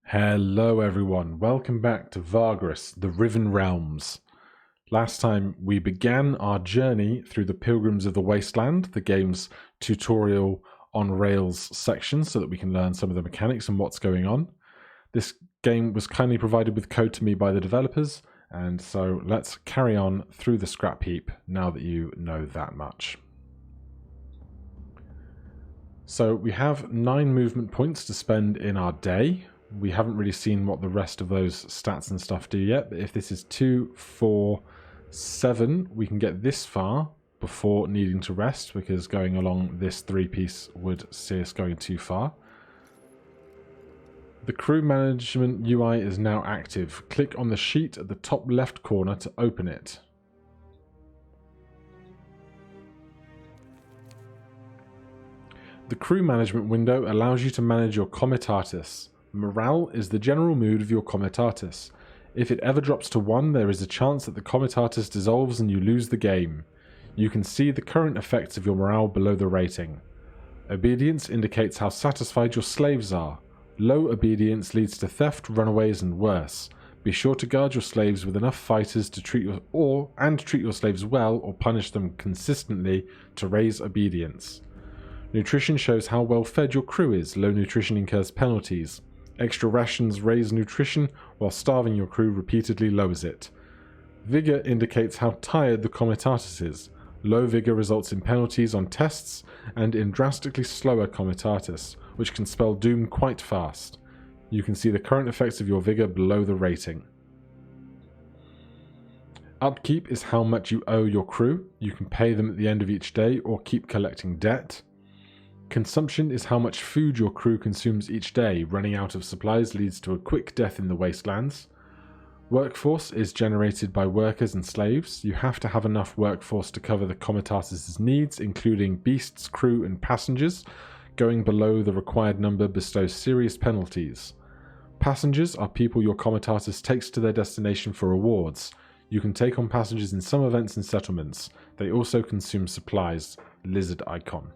Hello everyone, welcome back to VAGRUS The Riven Realms. Last time we began our journey through the Pilgrims of the Wasteland, the game's tutorial on Rails section, so that we can learn some of the mechanics and what's going on. This game was kindly provided with code to me by the developers, and so let's carry on through the scrap heap now that you know that much. So we have 9 movement points to spend in our day. We haven't really seen what the rest of those stats and stuff do yet, but if this is 2, 4, 7, we can get this far before needing to rest, because going along this 3-piece would see us going too far. The crew management UI is now active. Click on the sheet at the top left corner to open it. The crew management window allows you to manage your comitatus. Morale is the general mood of your comitatus. If it ever drops to 1, there is a chance that the comitatus dissolves and you lose the game. You can see the current effects of your morale below the rating. Obedience indicates how satisfied your slaves are. Low obedience leads to theft, runaways, and worse. Be sure to guard your slaves with enough fighters to treat your slaves well, or punish them consistently to raise obedience. Nutrition shows how well fed your crew is. Low nutrition incurs penalties. Extra rations raise nutrition, while starving your crew repeatedly lowers it. Vigor indicates how tired the comitatus is. Low vigor results in penalties on tests and in drastically slower comitatus, which can spell doom quite fast. You can see the current effects of your vigor below the rating. Upkeep is how much you owe your crew. You can pay them at the end of each day or keep collecting debt. Consumption is how much food your crew consumes each day. Running out of supplies leads to a quick death in the wastelands. Workforce is generated by workers and slaves. You have to have enough workforce to cover the comitatus' needs, including beasts, crew, and passengers. Going below the required number bestows serious penalties. Passengers are people your comitatus takes to their destination for rewards. You can take on passengers in some events and settlements. They also consume supplies. Lizard icon.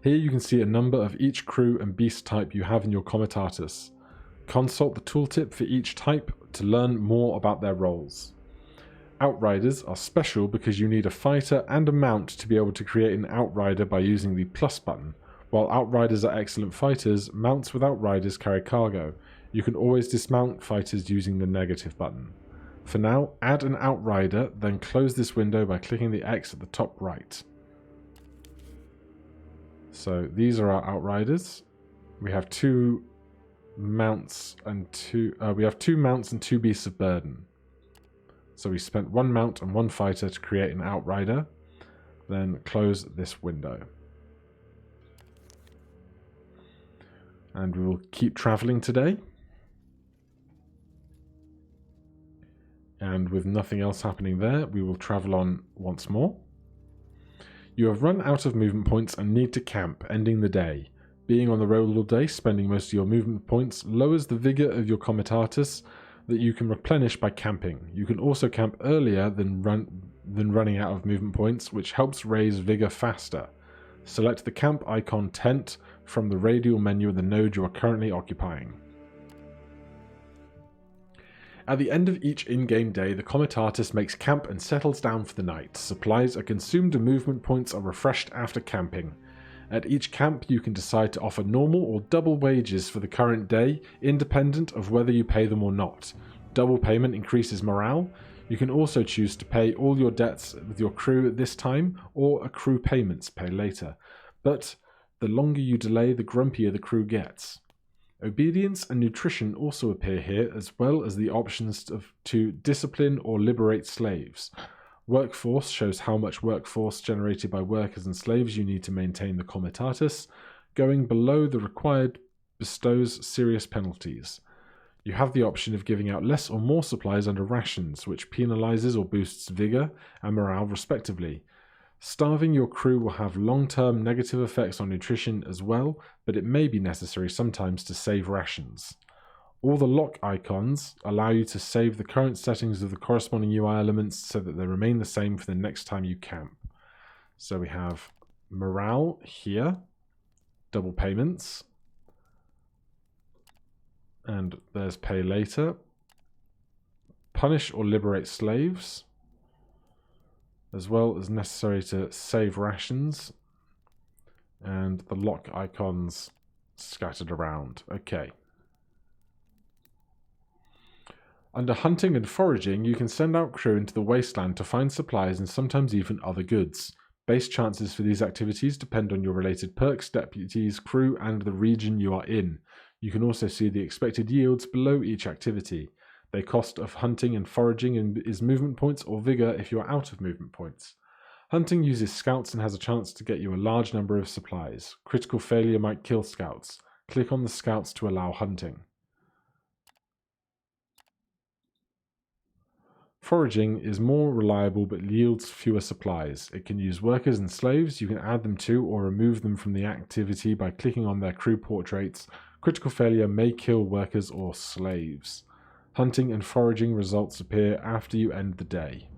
Here you can see a number of each crew and beast type you have in your comitatus. Consult the tooltip for each type to learn more about their roles. Outriders are special because you need a fighter and a mount to be able to create an outrider by using the plus button. While outriders are excellent fighters, mounts with outriders carry cargo. You can always dismount fighters using the negative button. For now, add an outrider, then close this window by clicking the X at the top right. So these are our outriders. We have 2 mounts and 2 beasts of burden. So we spent 1 mount and 1 fighter to create an outrider. Then close this window. And we will keep traveling today. And with nothing else happening there, we will travel on once more. You have run out of movement points and need to camp, ending the day. Being on the road all day, spending most of your movement points, lowers the vigor of your comitatus that you can replenish by camping. You can also camp earlier than running out of movement points, which helps raise vigor faster. Select the camp icon tent from the radial menu of the node you are currently occupying. At the end of each in-game day, the comitatus makes camp and settles down for the night. Supplies are consumed and movement points are refreshed after camping. At each camp, you can decide to offer normal or double wages for the current day, independent of whether you pay them or not. Double payment increases morale. You can also choose to pay all your debts with your crew at this time, or accrue payments, pay later. But the longer you delay, the grumpier the crew gets. Obedience and nutrition also appear here, as well as the options to discipline or liberate slaves. Workforce shows how much workforce generated by workers and slaves you need to maintain the comitatus. Going below the required bestows serious penalties. You have the option of giving out less or more supplies under rations, which penalizes or boosts vigor and morale respectively. Starving your crew will have long-term negative effects on nutrition as well, but it may be necessary sometimes to save rations. All the lock icons allow you to save the current settings of the corresponding UI elements so that they remain the same for the next time you camp. So we have morale here, double payments, And there's pay later. Punish or liberate slaves, as well as necessary to save rations. And the lock icons scattered around. Okay. Under hunting and foraging, you can send out crew into the Wasteland to find supplies and sometimes even other goods. Base chances for these activities depend on your related perks, deputies, crew, and the region you are in. You can also see the expected yields below each activity. The cost of hunting and foraging is movement points or vigor if you are out of movement points. Hunting uses scouts and has a chance to get you a large number of supplies. Critical failure might kill scouts. Click on the scouts to allow hunting. Foraging is more reliable but yields fewer supplies. It can use workers and slaves. You can add them to or remove them from the activity by clicking on their crew portraits. Critical failure may kill workers or slaves. Hunting and foraging results appear after you end the day.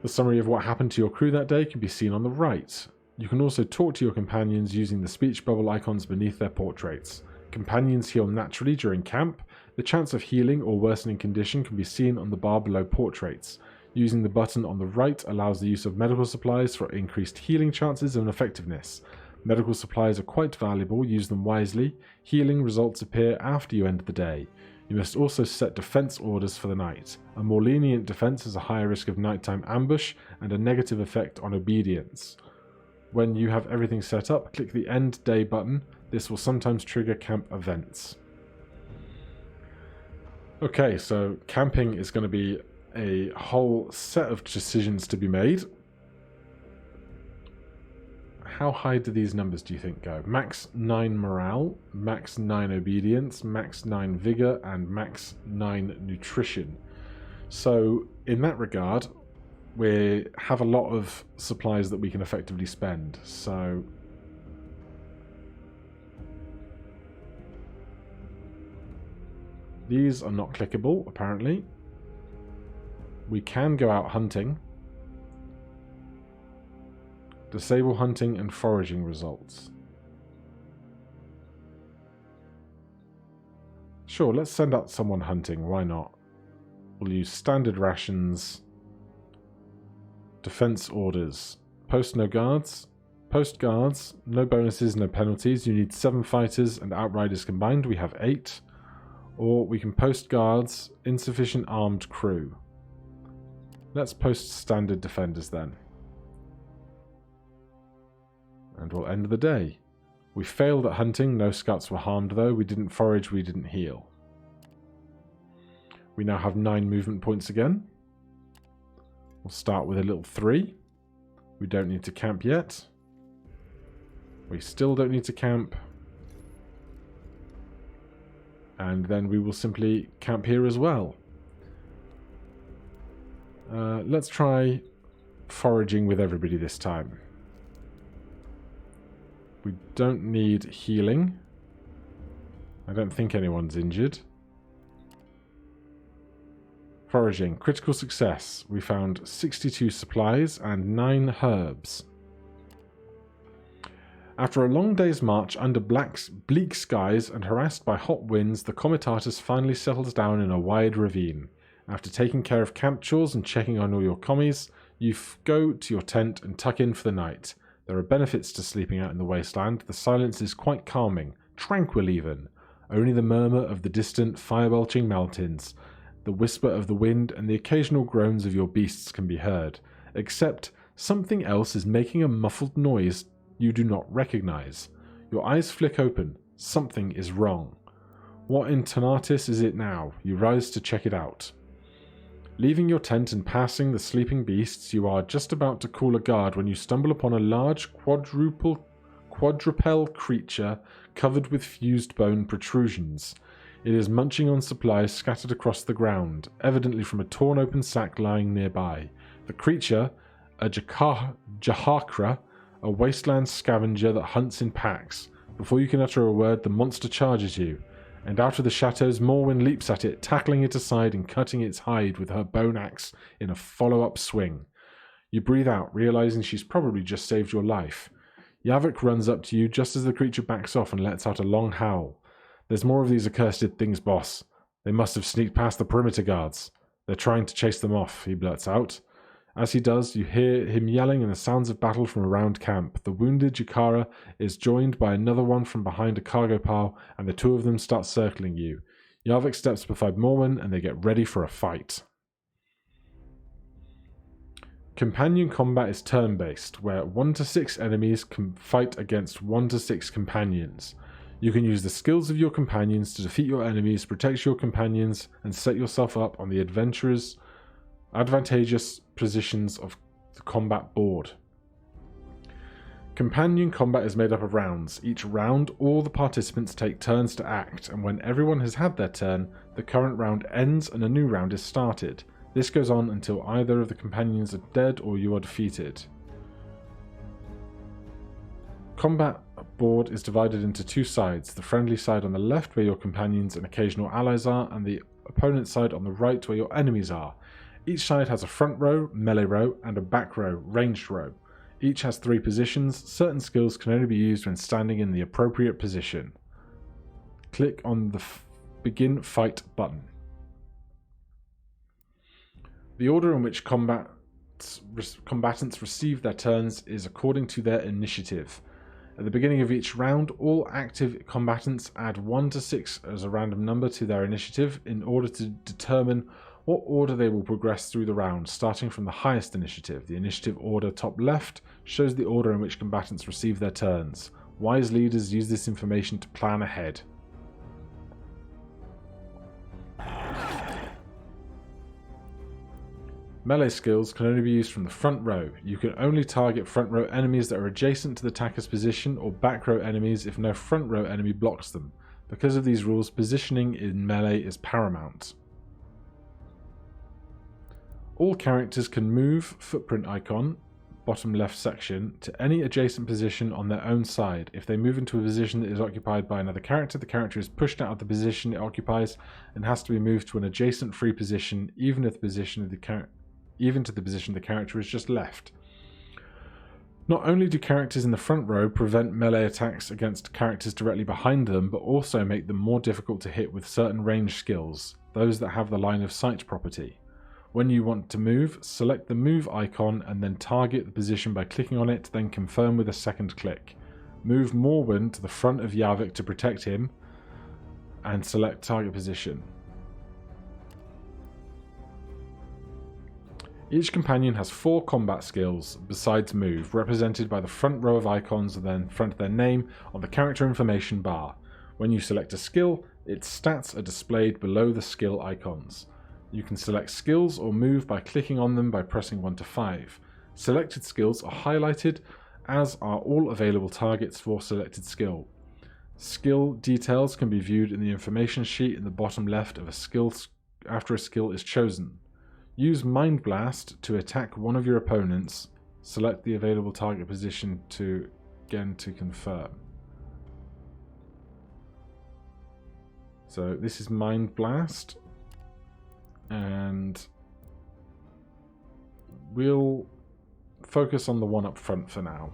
The summary of what happened to your crew that day can be seen on the right. You can also talk to your companions using the speech bubble icons beneath their portraits. Companions heal naturally during camp. The chance of healing or worsening condition can be seen on the bar below portraits. Using the button on the right allows the use of medical supplies for increased healing chances and effectiveness. Medical supplies are quite valuable, use them wisely. Healing results appear after you end the day. You must also set defense orders for the night. A more lenient defense has a higher risk of nighttime ambush and a negative effect on obedience. When you have everything set up, click the End Day button. This will sometimes trigger camp events. Okay, so camping is going to be a whole set of decisions to be made. How high do these numbers, do you think, go? Max 9 morale, max 9 obedience, max 9 vigor, and max 9 nutrition. So, in that regard, we have a lot of supplies that we can effectively spend. So, these are not clickable, apparently. We can go out hunting. Disable hunting and foraging results. Sure, let's send out someone hunting, why not? We'll use standard rations. Defense orders. Post no guards. Post guards. No bonuses, no penalties. You need 7 fighters and outriders combined. We have 8. Or we can post guards. Insufficient armed crew. Let's post standard defenders then. And we'll end the day. We failed at hunting. No scouts were harmed though. We didn't forage. We didn't heal. We now have 9 movement points again. We'll start with a little 3. We don't need to camp yet. We still don't need to camp. And then we will simply camp here as well. Let's try foraging with everybody this time. We don't need healing. I don't think anyone's injured. Foraging. Critical success. We found 62 supplies and 9 herbs. After a long day's march under bleak skies and harassed by hot winds, the Comitatus finally settles down in a wide ravine. After taking care of camp chores and checking on all your commies, you go to your tent and tuck in for the night. There are benefits to sleeping out in the wasteland. The silence is quite calming, tranquil even. Only the murmur of the distant, fire-belching mountains, the whisper of the wind, and the occasional groans of your beasts can be heard. Except something else is making a muffled noise you do not recognize. Your eyes flick open. Something is wrong. What in Tanatis is it now? You rise to check it out. Leaving your tent and passing the sleeping beasts, you are just about to call a guard when you stumble upon a large quadrupel creature covered with fused bone protrusions. It is munching on supplies scattered across the ground, evidently from a torn open sack lying nearby. The creature, a Jahakra, a wasteland scavenger that hunts in packs. Before you can utter a word, the monster charges you. And out of the shadows, Morwen leaps at it, tackling it aside and cutting its hide with her bone axe in a follow-up swing. You breathe out, realizing she's probably just saved your life. Yavik runs up to you just as the creature backs off and lets out a long howl. There's more of these accursed things, boss. They must have sneaked past the perimeter guards. They're trying to chase them off, he blurts out. As he does, you hear him yelling and the sounds of battle from around camp. The wounded Jakara is joined by another one from behind a cargo pile, and the two of them start circling you. Yarvik steps beside Morwen, and they get ready for a fight. Companion combat is turn-based, where 1 to 6 enemies can fight against 1 to 6 companions. You can use the skills of your companions to defeat your enemies, protect your companions, and set yourself up on the advantageous positions of the combat board. Companion combat is made up of rounds. Each round, all the participants take turns to act, and when everyone has had their turn, the current round ends and a new round is started. This goes on until either of the companions are dead or you are defeated. Combat board is divided into two sides, the friendly side on the left where your companions and occasional allies are, and the opponent side on the right where your enemies are. Each side has a front row, melee row, and a back row, ranged row. Each has 3 positions. Certain skills can only be used when standing in the appropriate position. Click on the Begin Fight button. The order in which combatants receive their turns is according to their initiative. At the beginning of each round, all active combatants add 1 to 6 as a random number to their initiative in order to determine what order they will progress through the round, starting from the highest initiative. The initiative order top left shows the order in which combatants receive their turns. Wise leaders use this information to plan ahead. Melee skills can only be used from the front row. You can only target front row enemies that are adjacent to the attacker's position, or back row enemies if no front row enemy blocks them. Because of these rules, positioning in melee is paramount. All characters can move, footprint icon, bottom left section, to any adjacent position on their own side. If they move into a position that is occupied by another character, the character is pushed out of the position it occupies and has to be moved to an adjacent free position, even to the position the character has just left. Not only do characters in the front row prevent melee attacks against characters directly behind them, but also make them more difficult to hit with certain range skills, those that have the line of sight property. When you want to move, select the move icon and then target the position by clicking on it, then confirm with a second click. Move Morwen to the front of Yarvik to protect him and select target position. Each companion has 4 combat skills besides move, represented by the front row of icons and then front of their name on the character information bar. When you select a skill, its stats are displayed below the skill icons. You can select skills or move by clicking on them by pressing 1 to 5. Selected skills are highlighted, as are all available targets for selected skill. Skill details can be viewed in the information sheet in the bottom left of a skill after a skill is chosen. Use Mind Blast to attack one of your opponents. Select the available target position to confirm. So this is Mind Blast. And we'll focus on the one up front for now.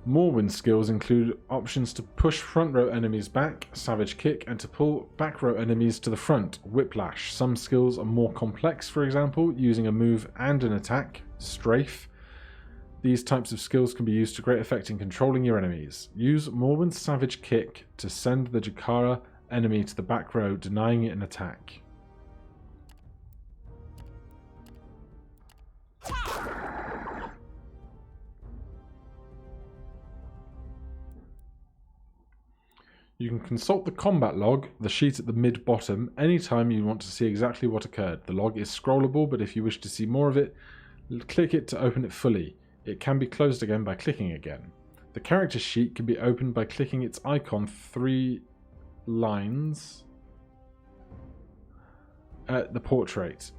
Morwen's skills include options to push front row enemies back, Savage Kick, and to pull back row enemies to the front, Whiplash. Some skills are more complex, for example, using a move and an attack, Strafe. These types of skills can be used to great effect in controlling your enemies. Use Morwen's Savage Kick to send the Jakara enemy to the back row, denying it an attack. You can consult the combat log, the sheet at the mid-bottom, anytime you want to see exactly what occurred. The log is scrollable, but if you wish to see more of it, click it to open it fully. It can be closed again by clicking again. The character sheet can be opened by clicking its icon 3 lines at the portrait.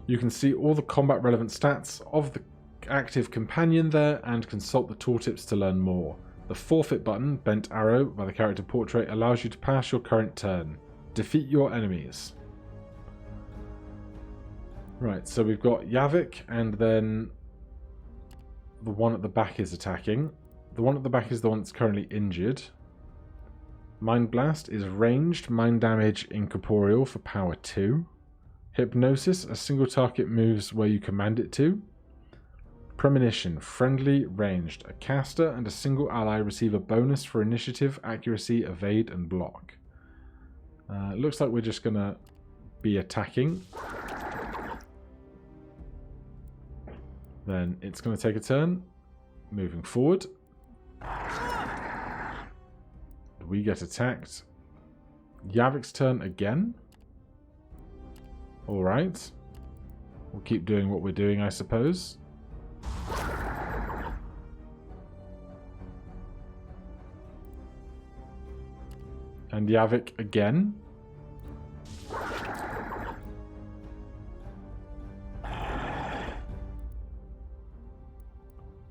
You can see all the combat relevant stats of the active companion there and consult the tooltips to learn more. The forfeit button, bent arrow by the character portrait, allows you to pass your current turn. Defeat your enemies. Right, so we've got Yarvik and then the one at the back is attacking. The one at the back is the one that's currently injured. Mind Blast is ranged, mind damage, incorporeal for power 2. Hypnosis, a single target moves where you command it to. Premonition, friendly, ranged. A caster and a single ally receive a bonus for initiative, accuracy, evade, and block. It looks like we're just going to be attacking. Then it's going to take a turn, moving forward. We get attacked. Yavik's turn again. Alright. We'll keep doing what we're doing, I suppose. And Yavik again.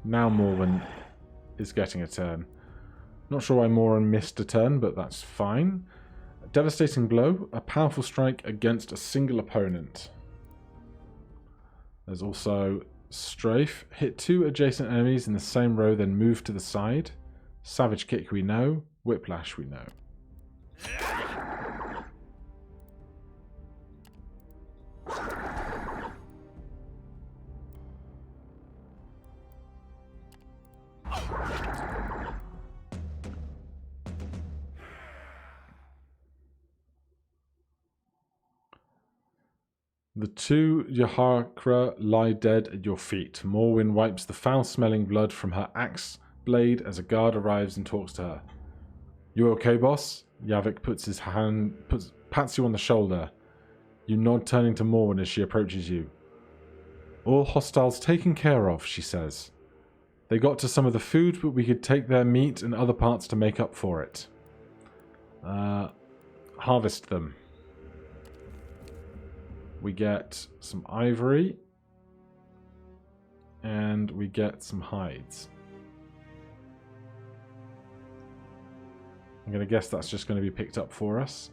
Now Morwen is getting a turn. Not sure why Morwen missed a turn, but that's fine. A devastating blow, a powerful strike against a single opponent. There's also Strafe. Hit 2 adjacent enemies in the same row, then move to the side. Savage Kick we know. Whiplash we know. The 2 Yahakra lie dead at your feet. Morwen wipes the foul-smelling blood from her axe blade as a guard arrives and talks to her. You okay, boss? Yavik pats you on the shoulder. You nod, turning to Morwen as she approaches you. All hostiles taken care of, she says. They got to some of the food, but we could take their meat and other parts to make up for it. Harvest them. We get some ivory. And we get some hides. I'm going to guess that's just going to be picked up for us.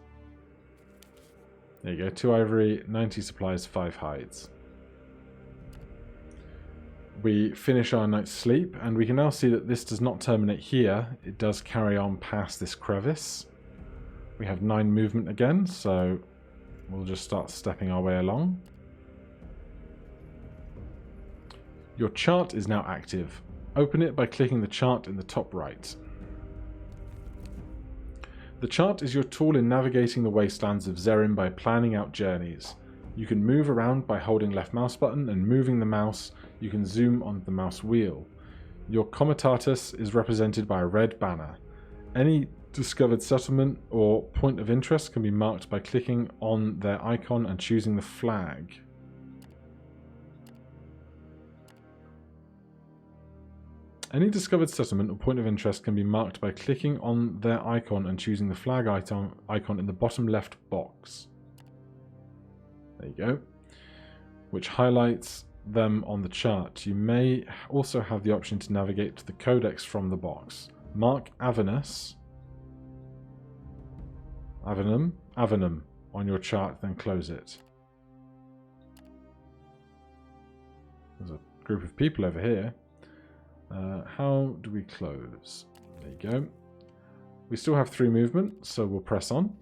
There you go. 2 ivory, 90 supplies, 5 hides. We finish our night's sleep, and we can now see that this does not terminate here. It does carry on past this crevice. We have 9 movement again, so we'll just start stepping our way along. Your chart is now active. Open it by clicking the chart in the top right. The chart is your tool in navigating the wastelands of Zerim by planning out journeys. You can move around by holding left mouse button, and moving the mouse, you can zoom on the mouse wheel. Your comitatus is represented by a red banner. Any discovered settlement or point of interest can be marked by clicking on their icon and choosing the flag. Any discovered settlement or point of interest can be marked by clicking on their icon and choosing the flag icon in the bottom left box. There you go. Which highlights them on the chart. You may also have the option to navigate to the codex from the box. Mark Avenum on your chart, then close it. There's a group of people over here. How do we close? There you go. We still have 3 movement, so we'll press on.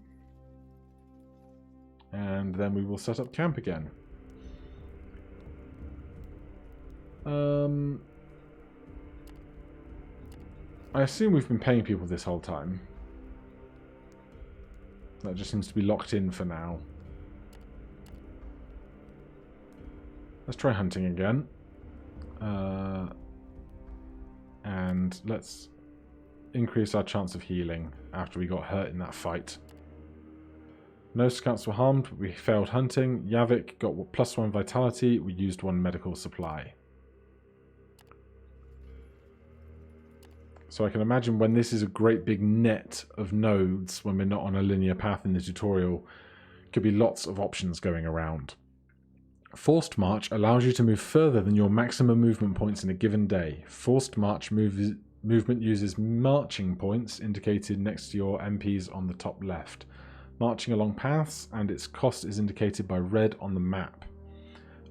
And then we will set up camp again. I assume we've been paying people this whole time. That just seems to be locked in for now. Let's try hunting again. And let's increase our chance of healing after we got hurt in that fight. No scouts were harmed, but we failed hunting. Yavik got +1 vitality. We used 1 medical supply. So I can imagine when this is a great big net of nodes, when we're not on a linear path in the tutorial, could be lots of options going around. Forced March allows you to move further than your maximum movement points in a given day. Forced March movement uses marching points indicated next to your MPs on the top left. Marching along paths, and its cost is indicated by red on the map.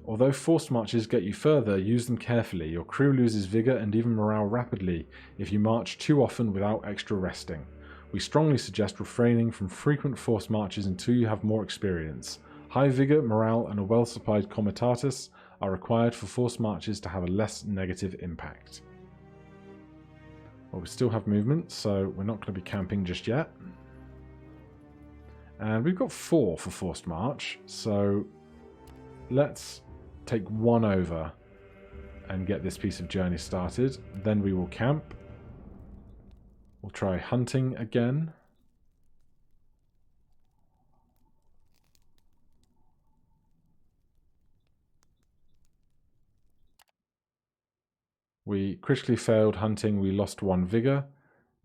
Although forced marches get you further, use them carefully. Your crew loses vigour and even morale rapidly if you march too often without extra resting. We strongly suggest refraining from frequent forced marches until you have more experience. High vigour, morale, and a well-supplied comitatus are required for forced marches to have a less negative impact. Well, we still have movement, so we're not going to be camping just yet. And we've got 4 for forced march, so let's take 1 over and get this piece of journey started. Then we will camp. We'll try hunting again. We critically failed hunting. We lost 1 vigor.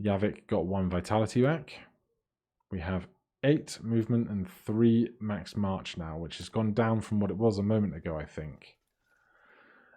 Yavik got 1 vitality back. We have 8 movement and 3 max march now, which has gone down from what it was a moment ago, I think.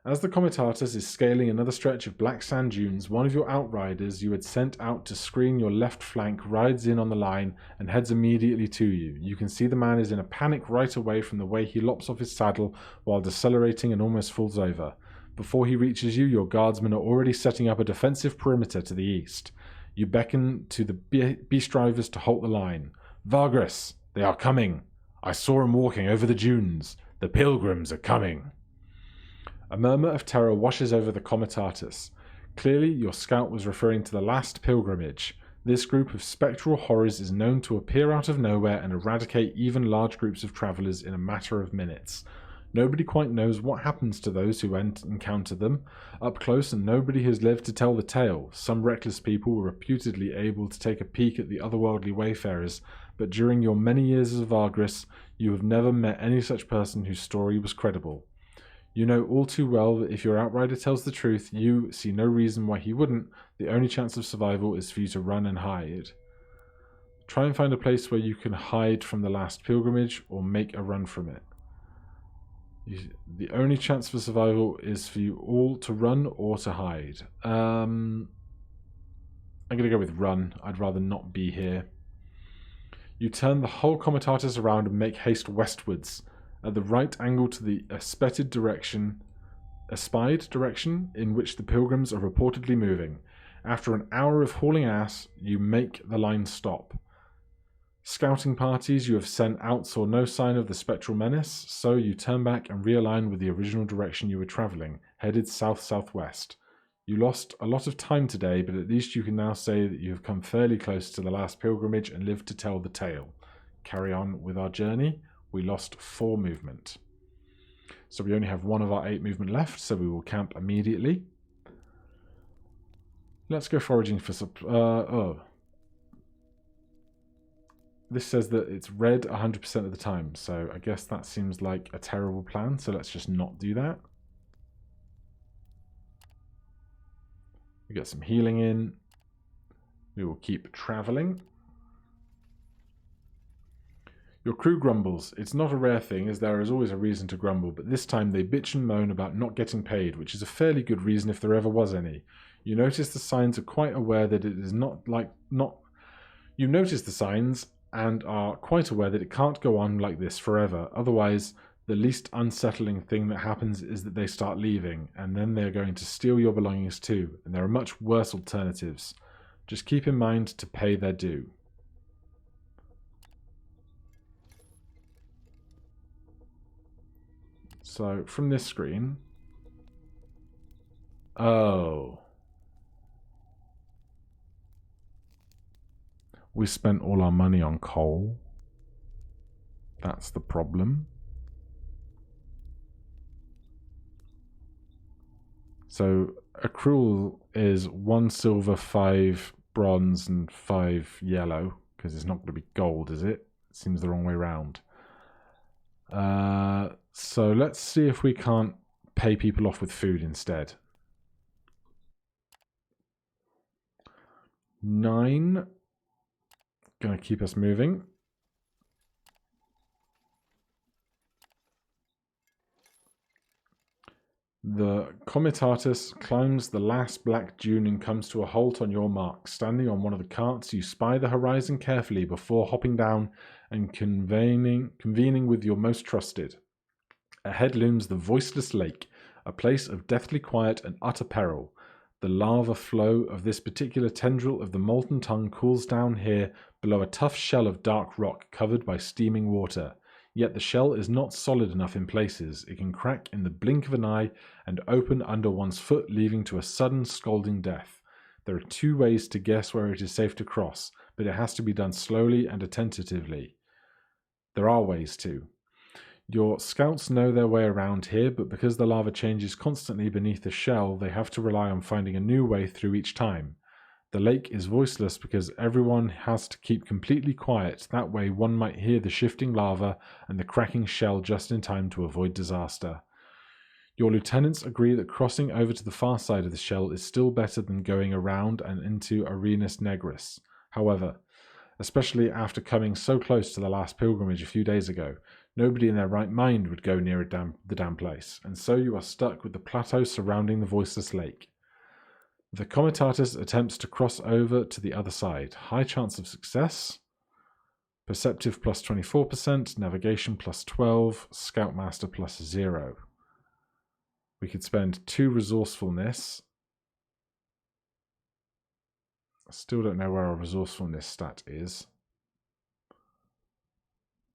As the comitatus is scaling another stretch of black sand dunes, one of your outriders you had sent out to screen your left flank rides in on the line and heads immediately to you. You can see the man is in a panic right away from the way he lops off his saddle while decelerating and almost falls over. Before he reaches you, your guardsmen are already setting up a defensive perimeter to the east. You beckon to the beast drivers to halt the line. VAGRUS, they are coming. I saw him walking over the dunes. The pilgrims are coming. A murmur of terror washes over the comitatus. Clearly, your scout was referring to the last pilgrimage. This group of spectral horrors is known to appear out of nowhere and eradicate even large groups of travellers in a matter of minutes. Nobody quite knows what happens to those who encounter them up close, and nobody has lived to tell the tale. Some reckless people were reputedly able to take a peek at the otherworldly wayfarers, but during your many years as VAGRUS, you have never met any such person whose story was credible. You know all too well that if your outrider tells the truth, you see no reason why he wouldn't. The only chance of survival is for you to run and hide. Try and find a place where you can hide from the last pilgrimage or make a run from it. The only chance for survival is for you all to run or to hide. I'm going to go with run. I'd rather not be here. You turn the whole comitatus around and make haste westwards, at the right angle to the espied direction in which the pilgrims are reportedly moving. After an hour of hauling ass, you make the line stop. Scouting parties you have sent out saw no sign of the spectral menace, so you turn back and realign with the original direction you were travelling, headed south-southwest. You lost a lot of time today, but at least you can now say that you have come fairly close to the last pilgrimage and lived to tell the tale. Carry on with our journey. We lost 4 movement. So we only have 1 of our 8 movement left, so we will camp immediately. Let's go foraging for This says that it's red 100% of the time, so I guess that seems like a terrible plan, so let's just not do that. We get some healing in. We will keep traveling. Your crew grumbles. It's not a rare thing, as there is always a reason to grumble, but this time they bitch and moan about not getting paid, which is a fairly good reason if there ever was any. You notice the signs are quite aware that it is You notice the signs and are quite aware that it can't go on like this forever. Otherwise, the least unsettling thing that happens is that they start leaving, and then they're going to steal your belongings too, and there are much worse alternatives. Just keep in mind to pay their due. So, from this screen... Oh. We spent all our money on coal. That's the problem. So, accrual is 1 silver, 5 bronze, and 5 yellow, because it's not going to be gold, is it? It seems the wrong way around. So let's see if we can't pay people off with food instead. 9. Going to keep us moving. The comitatus climbs the last black dune and comes to a halt on your mark. Standing on one of the carts, you spy the horizon carefully before hopping down and convening with your most trusted. Ahead looms the voiceless lake, a place of deathly quiet and utter peril. The lava flow of this particular tendril of the molten tongue cools down here below a tough shell of dark rock covered by steaming water. Yet the shell is not solid enough in places. It can crack in the blink of an eye and open under one's foot, leading to a sudden scalding death. There are 2 ways to guess where it is safe to cross, but it has to be done slowly and attentively. There are ways too. Your scouts know their way around here, but because the lava changes constantly beneath the shell, they have to rely on finding a new way through each time. The lake is voiceless because everyone has to keep completely quiet. That way one might hear the shifting lava and the cracking shell just in time to avoid disaster. Your lieutenants agree that crossing over to the far side of the shell is still better than going around and into Arenas Negris. However, especially after coming so close to the last pilgrimage a few days ago, nobody in their right mind would go near the damn place, and so you are stuck with the plateau surrounding the voiceless lake. The Comitatus attempts to cross over to the other side. High chance of success. Perceptive plus 24%, Navigation plus 12, Scoutmaster plus 0. We could spend 2 resourcefulness. I still don't know where our resourcefulness stat is.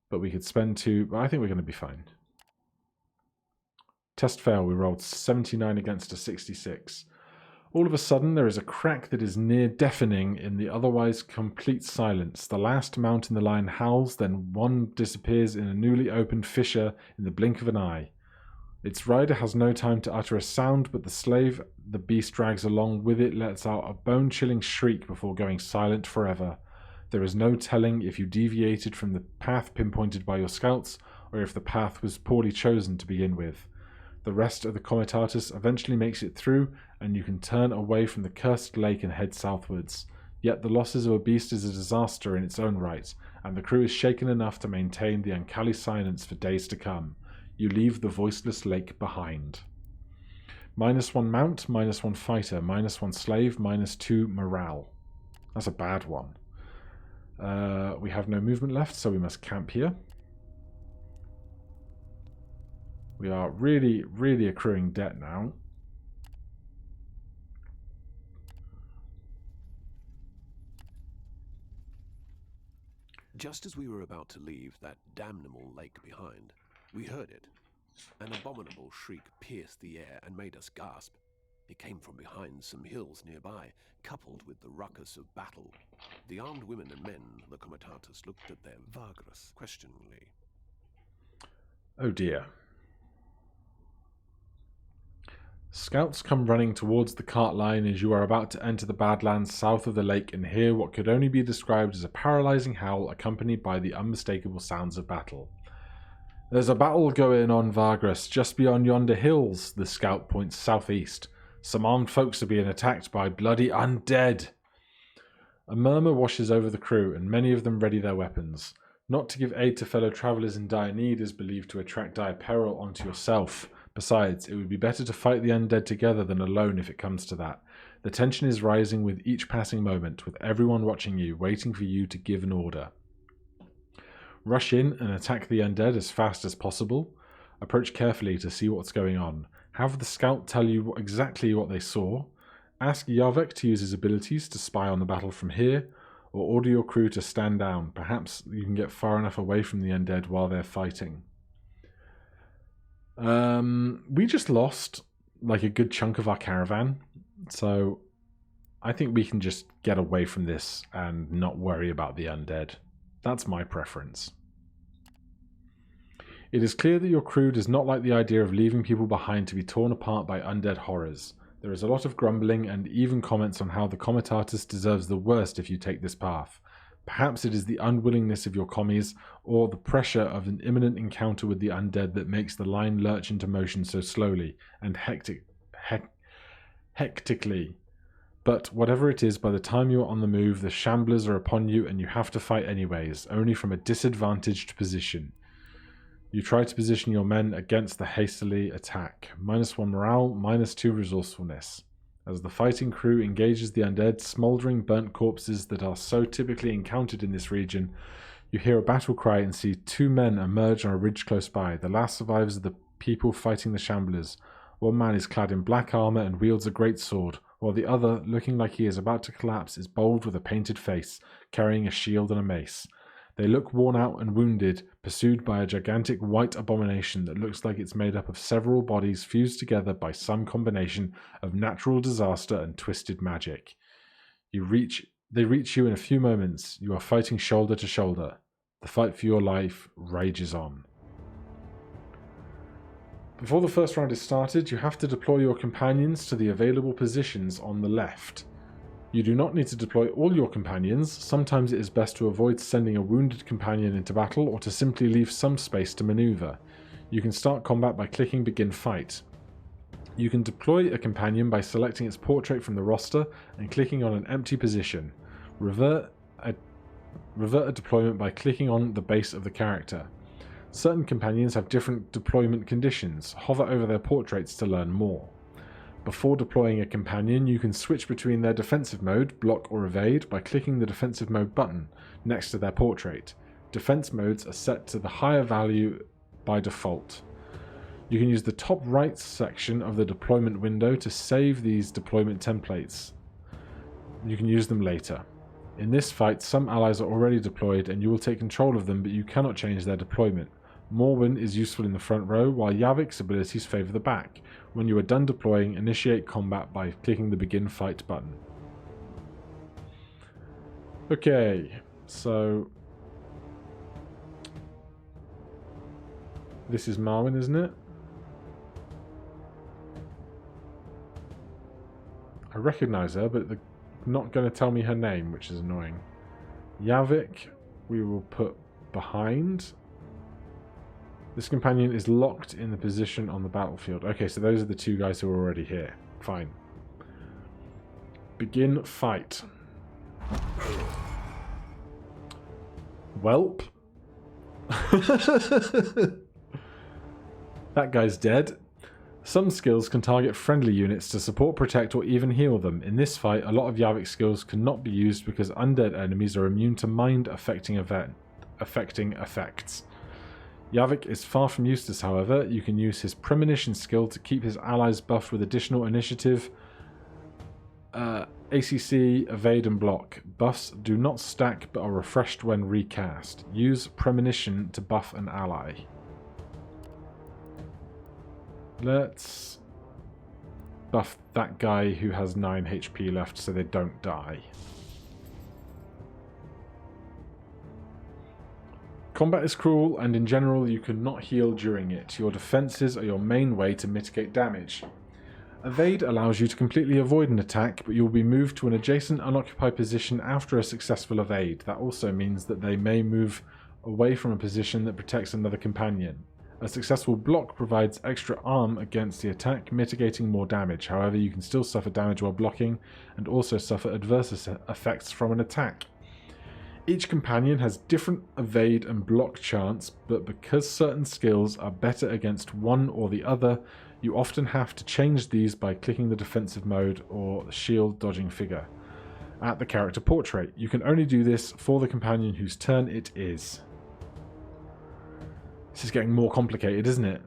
But we could spend 2, but I think we're going to be fine. Test fail, we rolled 79 against a 66. All of a sudden, there is a crack that is near deafening in the otherwise complete silence. The last mount in the line howls, then one disappears in a newly opened fissure in the blink of an eye. Its rider has no time to utter a sound, but the slave the beast drags along with it lets out a bone-chilling shriek before going silent forever. There is no telling if you deviated from the path pinpointed by your scouts, or if the path was poorly chosen to begin with. The rest of the Comitatus eventually makes it through, and you can turn away from the cursed lake and head southwards. Yet the losses of a beast is a disaster in its own right, and the crew is shaken enough to maintain the uncanny silence for days to come. You leave the voiceless lake behind. -1 mount, -1 fighter, -1 slave, -2 morale. That's a bad one. We have no movement left, so we must camp here. We are really, really accruing debt now. Just as we were about to leave that damnable lake behind, we heard it. An abominable shriek pierced the air and made us gasp. It came from behind some hills nearby, coupled with the ruckus of battle. The armed women and men, the Comitatus, looked at their VAGRUS questioningly. Oh dear. Scouts come running towards the cart line as you are about to enter the Badlands south of the lake and hear what could only be described as a paralyzing howl accompanied by the unmistakable sounds of battle. There's a battle going on, VAGRUS, just beyond yonder hills. The scout points southeast. Some armed folks are being attacked by bloody undead. A murmur washes over the crew, and many of them ready their weapons. Not to give aid to fellow travellers in dire need is believed to attract dire peril onto yourself. Besides, it would be better to fight the undead together than alone if it comes to that. The tension is rising with each passing moment, with everyone watching you, waiting for you to give an order. Rush in and attack the undead as fast as possible. Approach carefully to see what's going on. Have the scout tell you exactly what they saw. Ask Naheulbeuk to use his abilities to spy on the battle from here, or order your crew to stand down. Perhaps you can get far enough away from the undead while they're fighting. We just lost like a good chunk of our caravan, so I think we can just get away from this and not worry about the undead. That's my preference. It is clear that your crew does not like the idea of leaving people behind to be torn apart by undead horrors. There is a lot of grumbling and even comments on how the Comitatus deserves the worst if you take this path. Perhaps it is the unwillingness of your commies or the pressure of an imminent encounter with the undead that makes the line lurch into motion so slowly and hectically. But whatever it is, by the time you are on the move, the shamblers are upon you and you have to fight anyways, only from a disadvantaged position. You try to position your men against the hastily attack. -1 morale, -2 resourcefulness. As the fighting crew engages the undead, smouldering burnt corpses that are so typically encountered in this region, you hear a battle cry and see 2 men emerge on a ridge close by. The last survivors of the people fighting the Shamblers. One man is clad in black armor and wields a great sword, while the other, looking like he is about to collapse, is bald with a painted face, carrying a shield and a mace. They look worn out and wounded, pursued by a gigantic white abomination that looks like it's made up of several bodies fused together by some combination of natural disaster and twisted magic. They reach you in a few moments. You are fighting shoulder to shoulder. The fight for your life rages on. Before the first round is started, you have to deploy your companions to the available positions on the left. You do not need to deploy all your companions. Sometimes it is best to avoid sending a wounded companion into battle or to simply leave some space to maneuver. You can start combat by clicking Begin Fight. You can deploy a companion by selecting its portrait from the roster and clicking on an empty position. Revert a deployment by clicking on the base of the character. Certain companions have different deployment conditions. Hover over their portraits to learn more. Before deploying a companion, you can switch between their defensive mode, block or evade, by clicking the defensive mode button next to their portrait. Defense modes are set to the higher value by default. You can use the top right section of the deployment window to save these deployment templates. You can use them later. In this fight, some allies are already deployed and you will take control of them, but you cannot change their deployment. Morwen is useful in the front row, while Yavik's abilities favour the back. When you are done deploying, initiate combat by clicking the Begin Fight button. Okay, so this is Marwyn, isn't it? I recognise her, but they're not going to tell me her name, which is annoying. Yavik, we will put behind. This companion is locked in the position on the battlefield. Okay, so those are the two guys who are already here. Fine. Begin fight. Welp. That guy's dead. Some skills can target friendly units to support, protect, or even heal them. In this fight, a lot of Yavik's skills cannot be used because undead enemies are immune to mind-affecting effects. Yavik is far from useless, however. You can use his Premonition skill to keep his allies buffed with additional initiative, ACC, evade, and block. Buffs do not stack but are refreshed when recast. Use Premonition to buff an ally. Let's buff that guy who has 9 HP left so they don't die. Combat is cruel, and in general you cannot heal during it. Your defenses are your main way to mitigate damage. Evade allows you to completely avoid an attack, but you will be moved to an adjacent unoccupied position after a successful evade. That also means that they may move away from a position that protects another companion. A successful block provides extra arm against the attack, mitigating more damage. However, you can still suffer damage while blocking, and also suffer adverse effects from an attack. Each companion has different evade and block chance, but because certain skills are better against one or the other, you often have to change these by clicking the defensive mode or the shield dodging figure at the character portrait. You can only do this for the companion whose turn it is. This is getting more complicated, isn't it?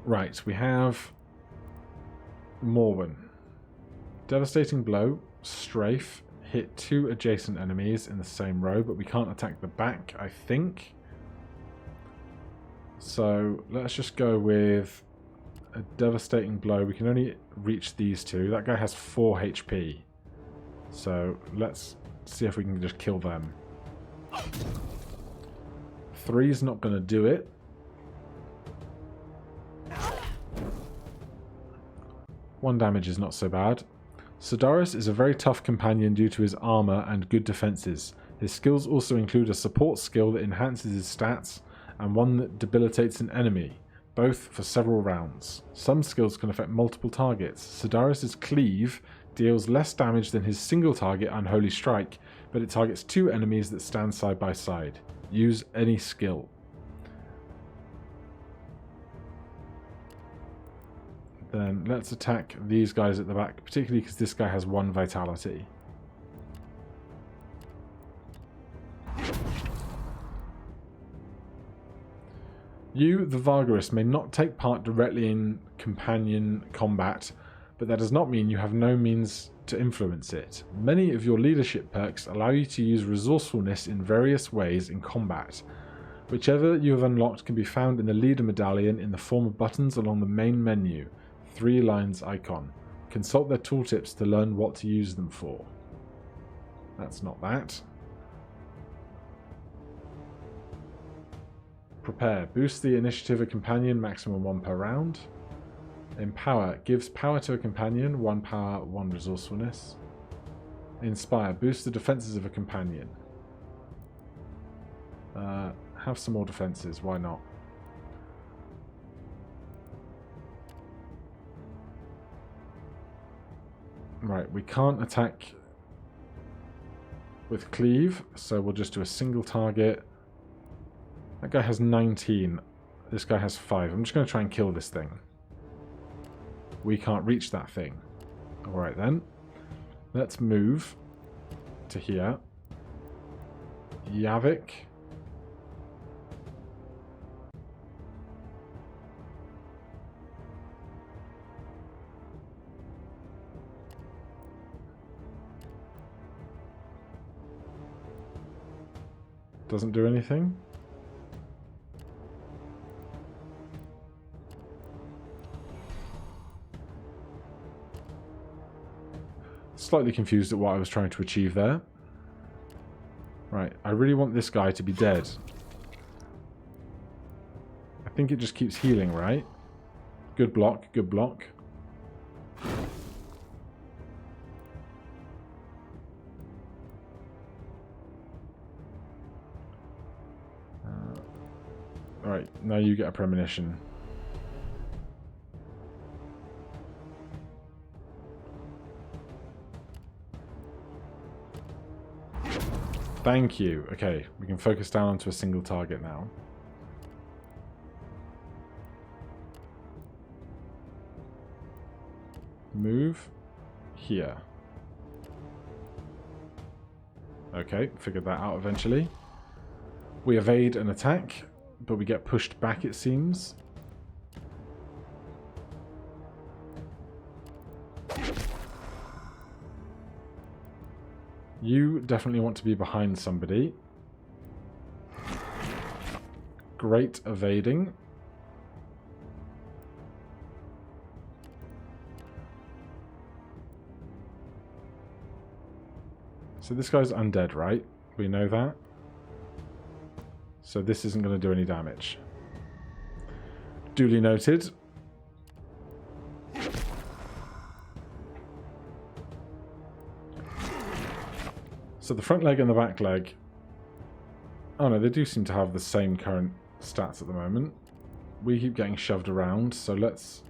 Right, we have Morwen. Devastating Blow, Strafe, hit 2 adjacent enemies in the same row, but we can't attack the back, I think. So let's just go with a Devastating Blow. We can only reach these two. That guy has 4 HP. So let's see if we can just kill them. 3's not going to do it. One damage is not so bad. Sodaris is a very tough companion due to his armor and good defenses. His skills also include a support skill that enhances his stats and one that debilitates an enemy, both for several rounds. Some skills can affect multiple targets. Sodaris' Cleave deals less damage than his single target Unholy Strike, but it targets 2 enemies that stand side by side. Use any skill. Then let's attack these guys at the back, particularly because this guy has 1 vitality. You, the VAGRUS, may not take part directly in companion combat, but that does not mean you have no means to influence it. Many of your leadership perks allow you to use resourcefulness in various ways in combat. Whichever you have unlocked can be found in the leader medallion in the form of buttons along the main menu, 3 lines icon. Consult their tooltips to learn what to use them for. That's not that. Prepare. Boost the initiative of a companion, maximum 1 per round. Empower. Gives power to a companion, 1 power, 1 resourcefulness. Inspire. Boost the defenses of a companion. Have some more defenses, why not? Right, we can't attack with cleave, so we'll just do a single target. That guy has 19. This guy has 5. I'm just going to try and kill this thing. We can't reach that thing. Alright then. Let's move to here. Yavik. Doesn't do anything. Slightly confused at what I was trying to achieve there. Right, I really want this guy to be dead. I think it just keeps healing, right? Good block, good block. Alright, now you get a premonition. Thank you. Okay, we can focus down onto a single target now. Move here. Okay, figured that out eventually. We evade an attack, but we get pushed back, it seems. You definitely want to be behind somebody. Great evading. So this guy's undead, right? We know that. So this isn't going to do any damage. Duly noted. So the front leg and the back leg... Oh no, they do seem to have the same current stats at the moment. We keep getting shoved around, so let's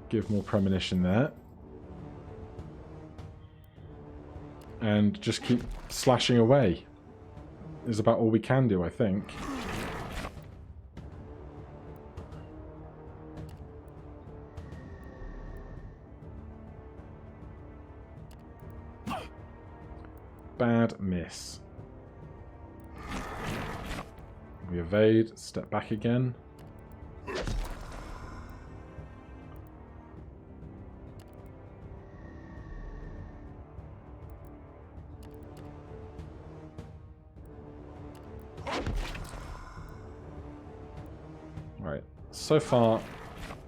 give more premonition there. And just keep slashing away. Is about all we can do, I think. Bad miss. We evade, step back again. Right, so far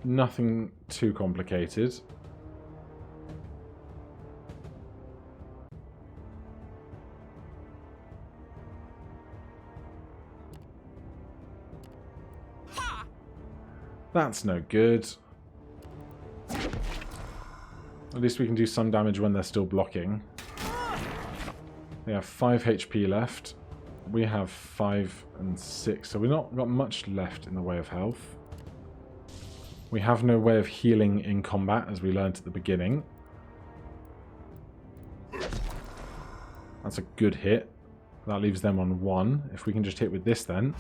nothing too complicated. That's no good. At least we can do some damage when they're still blocking. They have 5 HP left. We have 5 and 6, so we've not got much left in the way of health. We have no way of healing in combat, as we learned at the beginning. That's a good hit. That leaves them on 1. If we can just hit with this then.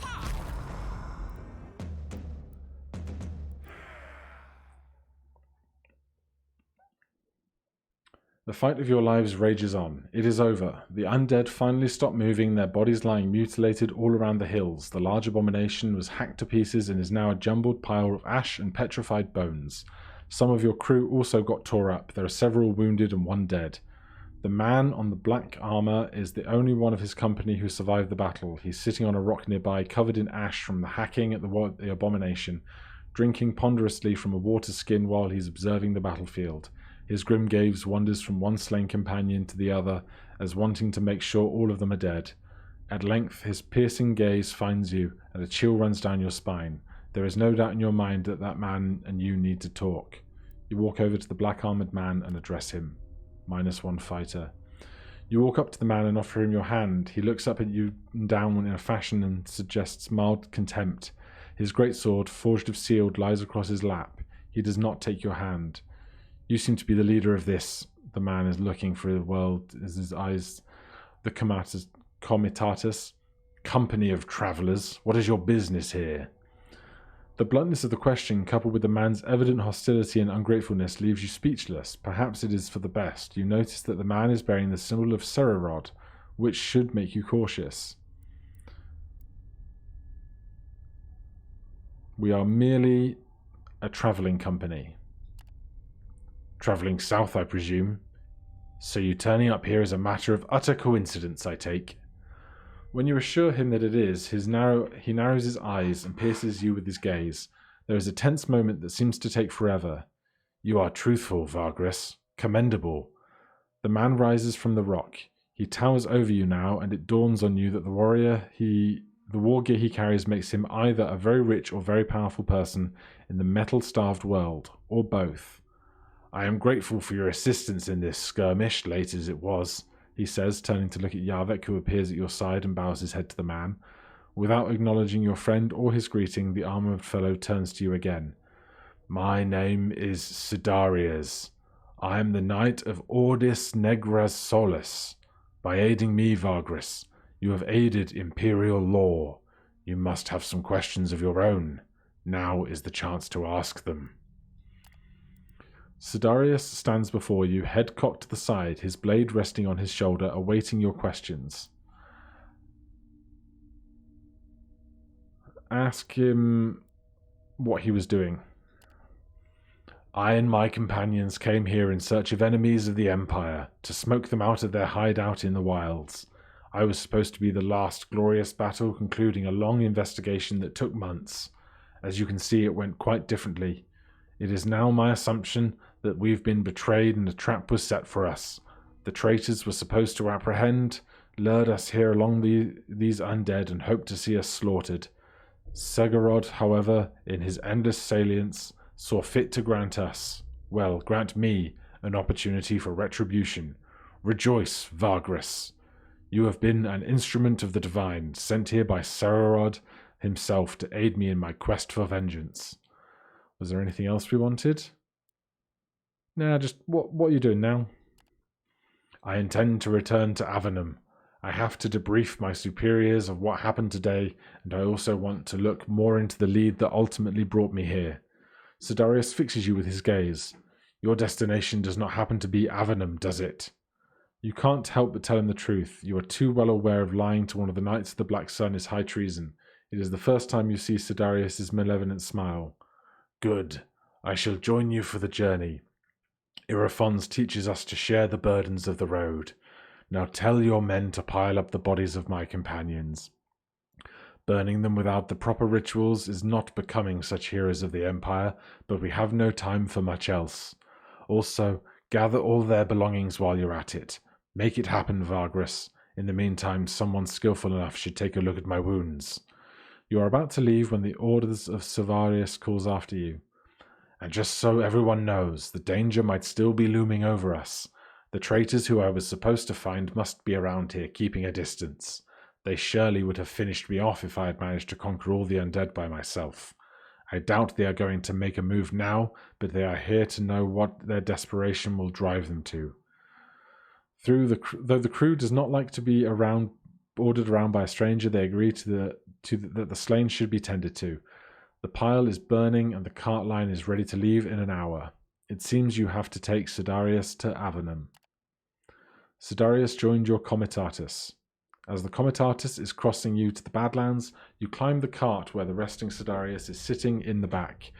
The fight of your lives rages on. It is over. The undead finally stop moving, their bodies lying mutilated all around the hills. The large abomination was hacked to pieces and is now a jumbled pile of ash and petrified bones. Some of your crew also got tore up. There are several wounded and one dead. The man on the black armor is the only one of his company who survived the battle. He's sitting on a rock nearby, covered in ash from the hacking at the abomination, drinking ponderously from a water skin while he's observing the battlefield. His grim gaze wanders from one slain companion to the other, as wanting to make sure all of them are dead. At length, his piercing gaze finds you, and a chill runs down your spine. There is no doubt in your mind that that man and you need to talk. You walk over to the black-armored man and address him. -1 fighter. You walk up to the man and offer him your hand. He looks up at you and down in a fashion and suggests mild contempt. His greatsword, forged of steel, lies across his lap. He does not take your hand. You seem to be the leader of this. The man is looking for the world as his eyes. The comitatus. Company of travellers. What is your business here? The bluntness of the question, coupled with the man's evident hostility and ungratefulness, leaves you speechless. Perhaps it is for the best. You notice that the man is bearing the symbol of Serarod, which should make you cautious. We are merely a travelling company. Travelling south, I presume. So you turning up here is a matter of utter coincidence, I take. When you assure him that it is, he narrows his eyes and pierces you with his gaze. There is a tense moment that seems to take forever. You are truthful, VAGRUS. Commendable. The man rises from the rock. He towers over you now, and it dawns on you that the war gear he carries makes him either a very rich or very powerful person in the metal-starved world, or both. I am grateful for your assistance in this skirmish, late as it was, he says, turning to look at Yarvek, who appears at your side and bows his head to the man. Without acknowledging your friend or his greeting, the armoured fellow turns to you again. My name is Sidarius. I am the Knight of Ordis Negras Solis. By aiding me, VAGRUS, you have aided Imperial law. You must have some questions of your own. Now is the chance to ask them. Sidarius stands before you, head cocked to the side, his blade resting on his shoulder, awaiting your questions. Ask him what he was doing. I and my companions came here in search of enemies of the Empire, to smoke them out of their hideout in the wilds. I was supposed to be the last glorious battle, concluding a long investigation that took months. As you can see, it went quite differently. It is now my assumption that we've been betrayed and a trap was set for us. The traitors were supposed to apprehend, lured us here along these undead and hoped to see us slaughtered. Segorod, however, in his endless salience, saw fit to grant me, an opportunity for retribution. Rejoice, VAGRUS. You have been an instrument of the divine, sent here by Serarod himself to aid me in my quest for vengeance. Was there anything else we wanted? Nah, just what are you doing now? I intend to return to Avenum. I have to debrief my superiors of what happened today, and I also want to look more into the lead that ultimately brought me here. Sidarius fixes you with his gaze. Your destination does not happen to be Avenum, does it? You can't help but tell him the truth. You are too well aware of lying to one of the Knights of the Black Sun is high treason. It is the first time you see Sidarius's malevolent smile. Good. I shall join you for the journey. Irafons teaches us to share the burdens of the road. Now tell your men to pile up the bodies of my companions. Burning them without the proper rituals is not becoming such heroes of the Empire, but we have no time for much else. Also, gather all their belongings while you're at it. Make it happen, VAGRUS. In the meantime, someone skillful enough should take a look at my wounds. You are about to leave when the orders of Sidarius calls after you. And just so everyone knows, the danger might still be looming over us. The traitors who I was supposed to find must be around here, keeping a distance. They surely would have finished me off if I had managed to conquer all the undead by myself. I doubt they are going to make a move now, but they are here to know what their desperation will drive them to. Though the crew does not like to be ordered around by a stranger, they agree that the slain should be tended to. The pile is burning and the cart line is ready to leave in an hour. It seems you have to take Sidarius to Avenum. Sidarius joined your comitatus. As the comitatus is crossing you to the Badlands, you climb the cart where the resting Sidarius is sitting in the back.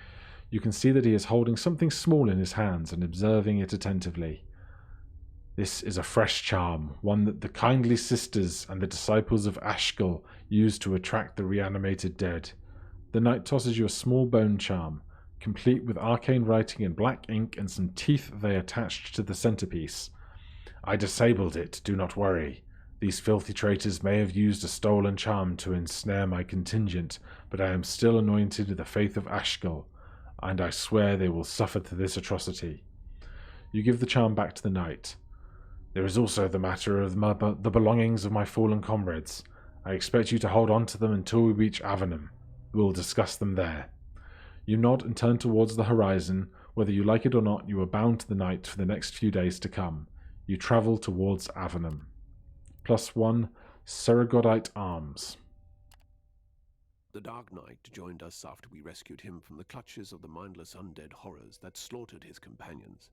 You can see that he is holding something small in his hands and observing it attentively. This is a fresh charm, one that the kindly sisters and the disciples of Ashkel use to attract the reanimated dead. The knight tosses you a small bone charm, complete with arcane writing in black ink and some teeth they attached to the centerpiece. I disabled it, do not worry. These filthy traitors may have used a stolen charm to ensnare my contingent, but I am still anointed with the faith of Ashkel, and I swear they will suffer for this atrocity. You give the charm back to the knight. There is also the matter of the belongings of my fallen comrades. I expect you to hold on to them until we reach Avenum. We will discuss them there. You nod and turn towards the horizon. Whether you like it or not, you are bound to the knight for the next few days to come. You travel towards Avenum. +1 Seragodite Arms. The Dark Knight joined us after we rescued him from the clutches of the mindless undead horrors that slaughtered his companions.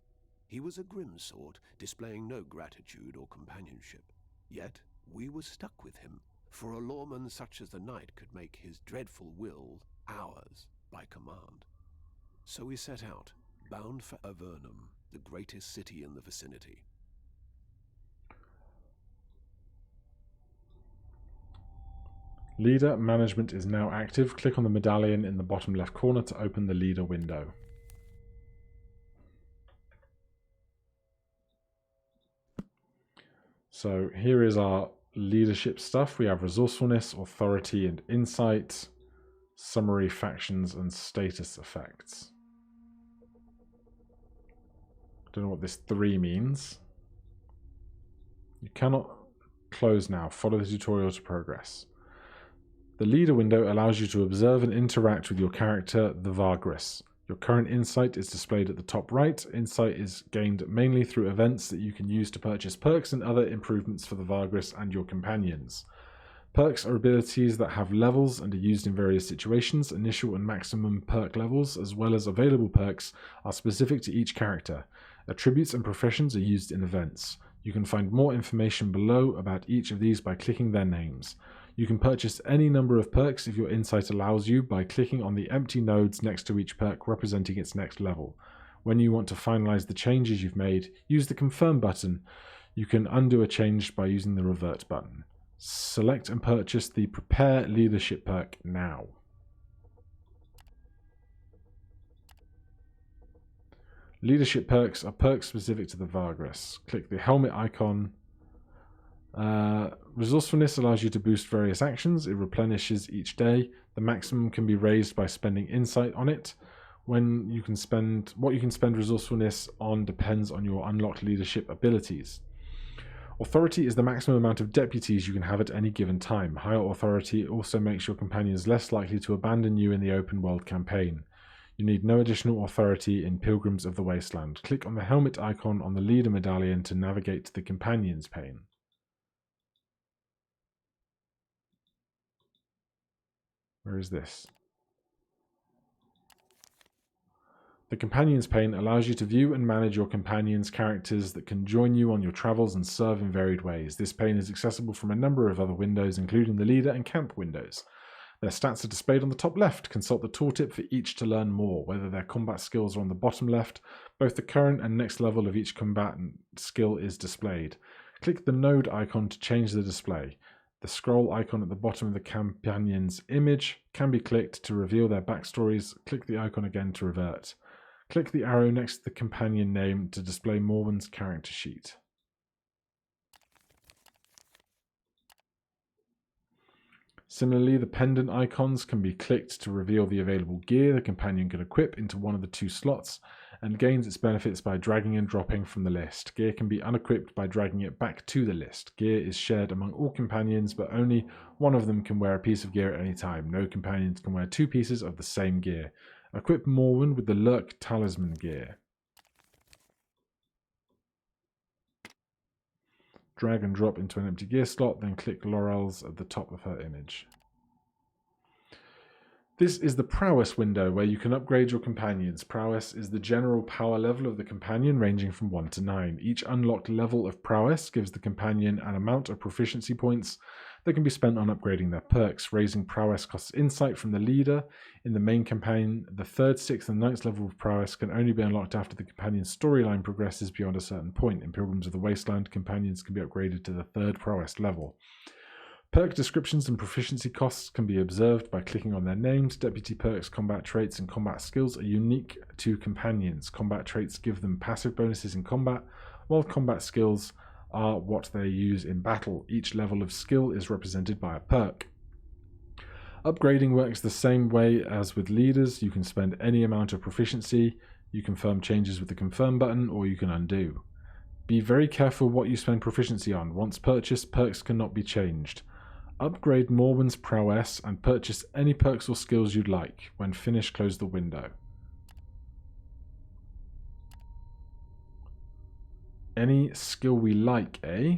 He was a grim sort, displaying no gratitude or companionship. Yet we were stuck with him, for a lawman such as the knight could make his dreadful will ours by command. So we set out, bound for Avernum, the greatest city in the vicinity. Leader management is now active. Click on the medallion in the bottom left corner to open the leader window. So here is our leadership stuff. We have resourcefulness, authority, and insight, summary, factions, and status effects. Don't know what this 3 means. You cannot close now. Follow the tutorial to progress. The leader window allows you to observe and interact with your character, the VAGRUS. Your current insight is displayed at the top right. Insight is gained mainly through events that you can use to purchase perks and other improvements for the VAGRUS and your companions. Perks are abilities that have levels and are used in various situations. Initial and maximum perk levels, as well as available perks, are specific to each character. Attributes and professions are used in events. You can find more information below about each of these by clicking their names. You can purchase any number of perks if your insight allows you by clicking on the empty nodes next to each perk representing its next level. When you want to finalize the changes you've made, use the confirm button. You can undo a change by using the revert button. Select and purchase the prepare leadership perk now. Leadership perks are perks specific to the VAGRUS. Click the helmet icon. Resourcefulness allows you to boost various actions. It replenishes each day. The maximum can be raised by spending insight on it. What you can spend resourcefulness on depends on your unlocked leadership abilities. Authority is the maximum amount of deputies you can have at any given time. Higher authority also makes your companions less likely to abandon you in the open world campaign. You need no additional authority in Pilgrims of the Wasteland. Click on the helmet icon on the leader medallion to navigate to the companions pane. Where is this? The Companions pane allows you to view and manage your companions' characters that can join you on your travels and serve in varied ways. This pane is accessible from a number of other windows, including the leader and camp windows. Their stats are displayed on the top left. Consult the tooltip for each to learn more. Whether their combat skills are on the bottom left, both the current and next level of each combatant skill is displayed. Click the node icon to change the display. The scroll icon at the bottom of the companion's image can be clicked to reveal their backstories. Click the icon again to revert. Click the arrow next to the companion name to display Morwen's character sheet. Similarly, the pendant icons can be clicked to reveal the available gear the companion can equip into one of the 2 slots, and gains its benefits by dragging and dropping from the list. Gear can be unequipped by dragging it back to the list. Gear is shared among all companions, but only one of them can wear a piece of gear at any time. No companions can wear 2 pieces of the same gear. Equip Morwen with the Lurk Talisman gear. Drag and drop into an empty gear slot, then click Laurel's at the top of her image. This is the prowess window where you can upgrade your companions. Prowess is the general power level of the companion ranging from 1 to 9. Each unlocked level of prowess gives the companion an amount of proficiency points that can be spent on upgrading their perks. Raising prowess costs insight from the leader. In the main campaign, the 3rd, 6th and 9th level of prowess can only be unlocked after the companion's storyline progresses beyond a certain point. In Pilgrims of the Wasteland, companions can be upgraded to the 3rd prowess level. Perk descriptions and proficiency costs can be observed by clicking on their names. Deputy perks, combat traits, and combat skills are unique to companions. Combat traits give them passive bonuses in combat, while combat skills are what they use in battle. Each level of skill is represented by a perk. Upgrading works the same way as with leaders. You can spend any amount of proficiency, you confirm changes with the confirm button, or you can undo. Be very careful what you spend proficiency on. Once purchased, perks cannot be changed. Upgrade Morwen's prowess and purchase any perks or skills you'd like. When finished, close the window. Any skill we like, eh?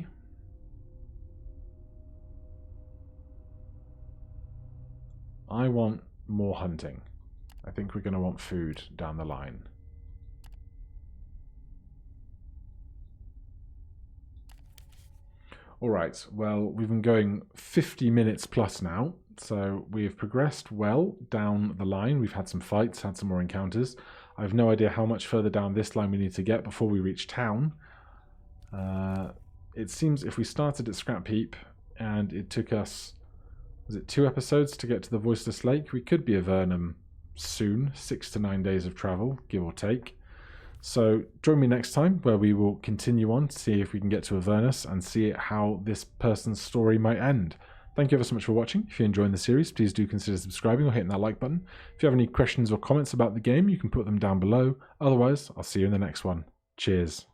I want more hunting. I think we're going to want food down the line. Alright, well, we've been going 50 minutes plus now, so we've progressed well down the line. We've had some fights, had some more encounters. I have no idea how much further down this line we need to get before we reach town. It seems if we started at Scrap Heap and it took us, was it 2 episodes to get to the Voiceless Lake, we could be at Vernum soon, 6 to 9 days of travel, give or take. So join me next time where we will continue on to see if we can get to Avernus and see how this person's story might end. Thank you ever so much for watching. If you're enjoying the series, please do consider subscribing or hitting that like button. If you have any questions or comments about the game, you can put them down below. Otherwise, I'll see you in the next one. Cheers.